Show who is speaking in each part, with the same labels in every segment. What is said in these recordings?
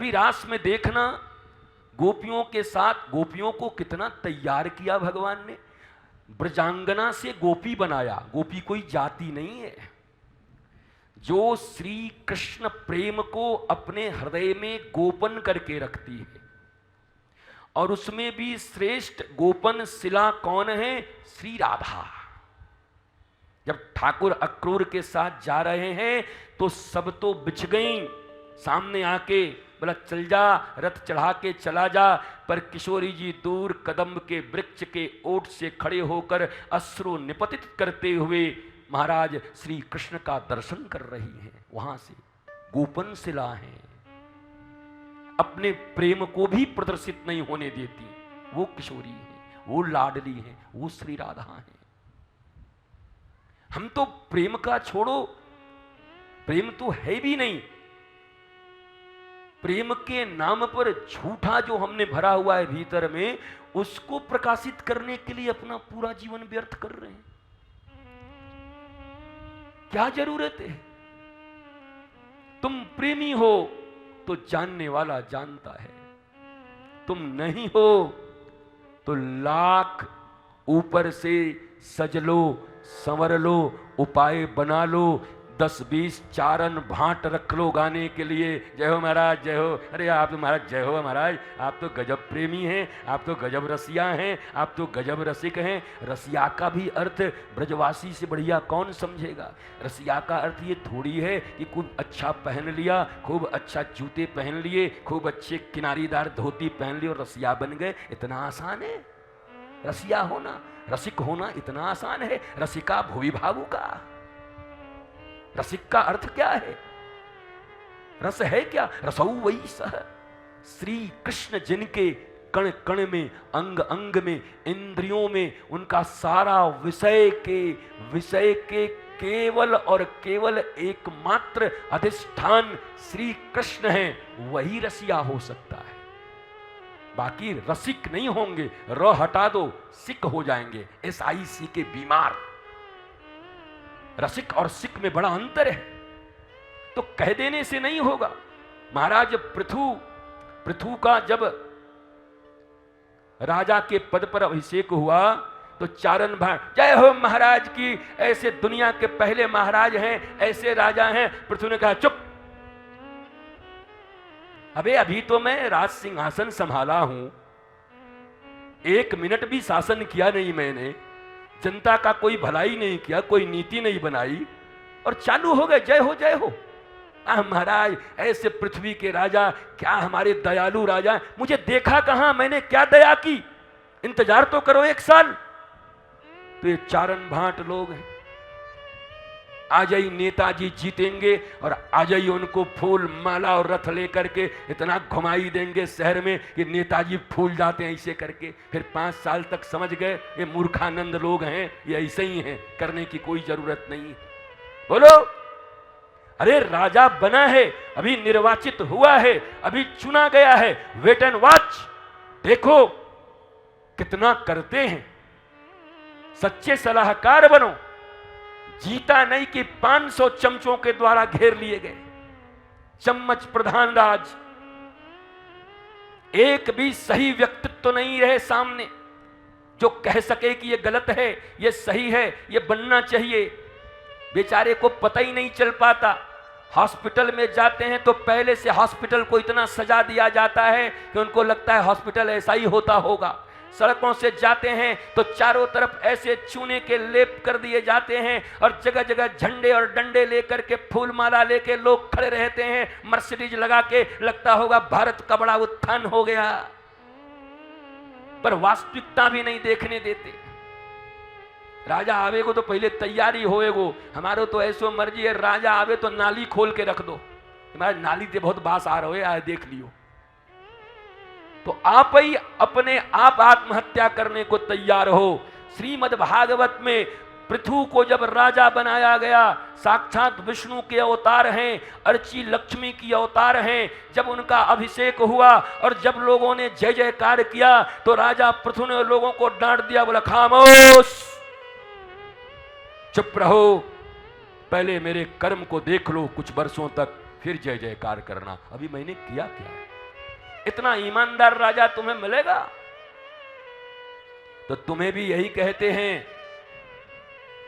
Speaker 1: अभी रास में देखना, गोपियों के साथ गोपियों को कितना तैयार किया भगवान ने। ब्रजांगना से गोपी बनाया। गोपी कोई जाति नहीं है। जो श्री कृष्ण प्रेम को अपने हृदय में गोपन करके रखती है, और उसमें भी श्रेष्ठ गोपन शिला कौन है? श्री राधा। जब ठाकुर अक्रूर के साथ जा रहे हैं तो सब तो बिछ गई, सामने आके बोला चल जा, रथ चढ़ा के चला जा, पर किशोरी जी दूर कदम्ब के वृक्ष के ओट से खड़े होकर अश्रु निपतित करते हुए महाराज श्री कृष्ण का दर्शन कर रही हैं। वहां से गोपन शिला है, अपने प्रेम को भी प्रदर्शित नहीं होने देती। वो किशोरी है, वो लाडली है, वो श्री राधा है। हम तो प्रेम का छोड़ो, प्रेम तो है भी नहीं। प्रेम के नाम पर झूठा जो हमने भरा हुआ है भीतर में, उसको प्रकाशित करने के लिए अपना पूरा जीवन व्यर्थ कर रहे हैं। क्या जरूरत है? तुम प्रेमी हो तो जानने वाला जानता है, तुम नहीं हो तो लाख ऊपर से सज लो, संवर लो, उपाय बना लो, 10-20 चारण भाट रख लो गाने के लिए। जय हो महाराज, जय हो। अरे आप तो महाराज जय हो महाराज, आप तो गजब प्रेमी हैं, आप तो गजब रसिया हैं, आप तो गजब रसिक हैं। रसिया का भी अर्थ ब्रजवासी से बढ़िया कौन समझेगा? रसिया का अर्थ ये थोड़ी है कि खूब अच्छा पहन लिया, खूब अच्छा जूते पहन लिए, खूब अच्छे किनारीदार धोती पहन लिए और रसिया बन गए। इतना आसान है रसिया होना, रसिक होना इतना आसान है? रसिका भुवि भावुका। रसिक का अर्थ क्या है? रस है क्या? रसौ वही सह। श्री कृष्ण जिनके कण कण में, अंग अंग में, इंद्रियों में, उनका सारा विषय के केवल और केवल एकमात्र अधिष्ठान श्री कृष्ण है, वही रसिया हो सकता है। बाकी रसिक नहीं होंगे। र हटा दो, सिक हो जाएंगे, SIC के बीमार। रसिक और सिक में बड़ा अंतर है, तो कह देने से नहीं होगा। महाराज पृथु का जब राजा के पद पर अभिषेक हुआ तो चारण भाई जय हो महाराज की, ऐसे दुनिया के पहले महाराज हैं, ऐसे राजा हैं। पृथु ने कहा चुप, अबे अभी तो मैं राज सिंहासन संभाला हूं, 1 मिनट भी शासन किया नहीं मैंने, जनता का कोई भलाई नहीं किया, कोई नीति नहीं बनाई, और चालू हो गए जय हो जय हो। महाराज ऐसे पृथ्वी के राजा, क्या हमारे दयालु राजा, मुझे देखा कहां, मैंने क्या दया की, इंतजार तो करो 1 साल। तो ये चारण भाट लोग हैं, आ जाइए नेताजी जीतेंगे और आ जाइए उनको फूल माला और रथ लेकर के इतना घुमाई देंगे शहर में कि नेताजी फूल जाते हैं ऐसे करके। फिर 5 साल तक समझ गए ये मूर्खानंद लोग हैं, ये ऐसे ही हैं, करने की कोई जरूरत नहीं है। बोलो, अरे राजा बना है, अभी निर्वाचित हुआ है, अभी चुना गया है, वेट एंड वॉच, देखो कितना करते हैं। सच्चे सलाहकार बनो। जीता नहीं कि 500 चमचों के द्वारा घेर लिए गए। चम्मच प्रधान राज, एक भी सही व्यक्तित्व तो नहीं रहे सामने जो कह सके कि ये गलत है, ये सही है, ये बनना चाहिए। बेचारे को पता ही नहीं चल पाता। हॉस्पिटल में जाते हैं तो पहले से हॉस्पिटल को इतना सजा दिया जाता है कि उनको लगता है हॉस्पिटल ऐसा ही होता होगा। सड़कों से जाते हैं तो चारों तरफ ऐसे चूने के लेप कर दिए जाते हैं और जगह जगह झंडे और डंडे लेकर के फूल माला लेके लोग खड़े रहते हैं, मर्सिडीज लगा के, लगता होगा भारत का बड़ा उत्थान हो गया, पर वास्तविकता भी नहीं देखने देते। राजा आवेगो तो पहले तैयारी होएगो। हमारो तो ऐसो मर्जी है, राजा आवे तो नाली खोल के रख दो, तुम्हारी नाली से बहुत बास आ रहे हो, देख लियो। तो आप ही अपने आप आत्महत्या करने को तैयार हो। श्रीमद् भागवत में पृथु को जब राजा बनाया गया, साक्षात विष्णु के अवतार हैं, अर्ची लक्ष्मी की अवतार हैं। जब उनका अभिषेक हुआ और जब लोगों ने जय जयकार किया तो राजा पृथु ने लोगों को डांट दिया, बोला खामोश, चुप रहो, पहले मेरे कर्म को देख लो कुछ वर्षों तक, फिर जय जयकार करना। अभी मैंने किया क्या? इतना ईमानदार राजा तुम्हें मिलेगा? तो तुम्हें भी यही कहते हैं,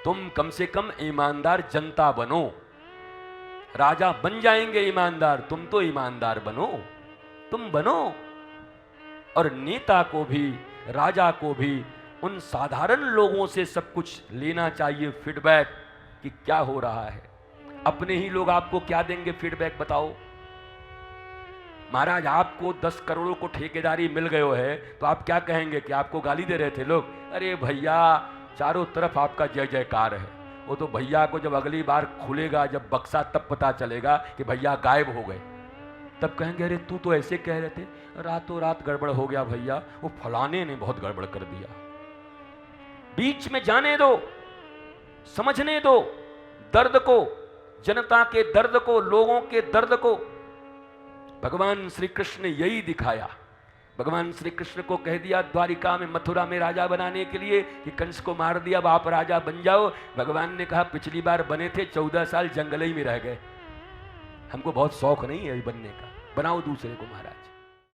Speaker 1: तुम कम से कम ईमानदार जनता बनो। राजा बन जाएंगे ईमानदार, तुम तो ईमानदार बनो, तुम बनो। और नेता को भी, राजा को भी उन साधारण लोगों से सब कुछ लेना चाहिए फीडबैक कि क्या हो रहा है। अपने ही लोग आपको क्या देंगे फीडबैक, बताओ? महाराज आपको 10 करोड़ को ठेकेदारी मिल गयो है तो आप क्या कहेंगे? कि आपको गाली दे रहे थे लोग, अरे भैया चारों तरफ आपका जय जयकार है। वो तो भैया को जब अगली बार खुलेगा जब बक्सा तब पता चलेगा कि भैया गायब हो गए, तब कहेंगे अरे तू तो ऐसे कह रहे थे, रातों रात गड़बड़ हो गया भैया, वो फलाने ने बहुत गड़बड़ कर दिया। बीच में जाने दो, समझने दो दर्द को, जनता के दर्द को, लोगों के दर्द को। भगवान श्री कृष्ण ने यही दिखाया। भगवान श्री कृष्ण को कह दिया द्वारिका में, मथुरा में राजा बनाने के लिए कि कंस को मार दिया, अब आप राजा बन जाओ। भगवान ने कहा पिछली बार बने थे 14 साल जंगल ही में रह गए, हमको बहुत शौक नहीं है बनने का, बनाओ दूसरे को महाराज।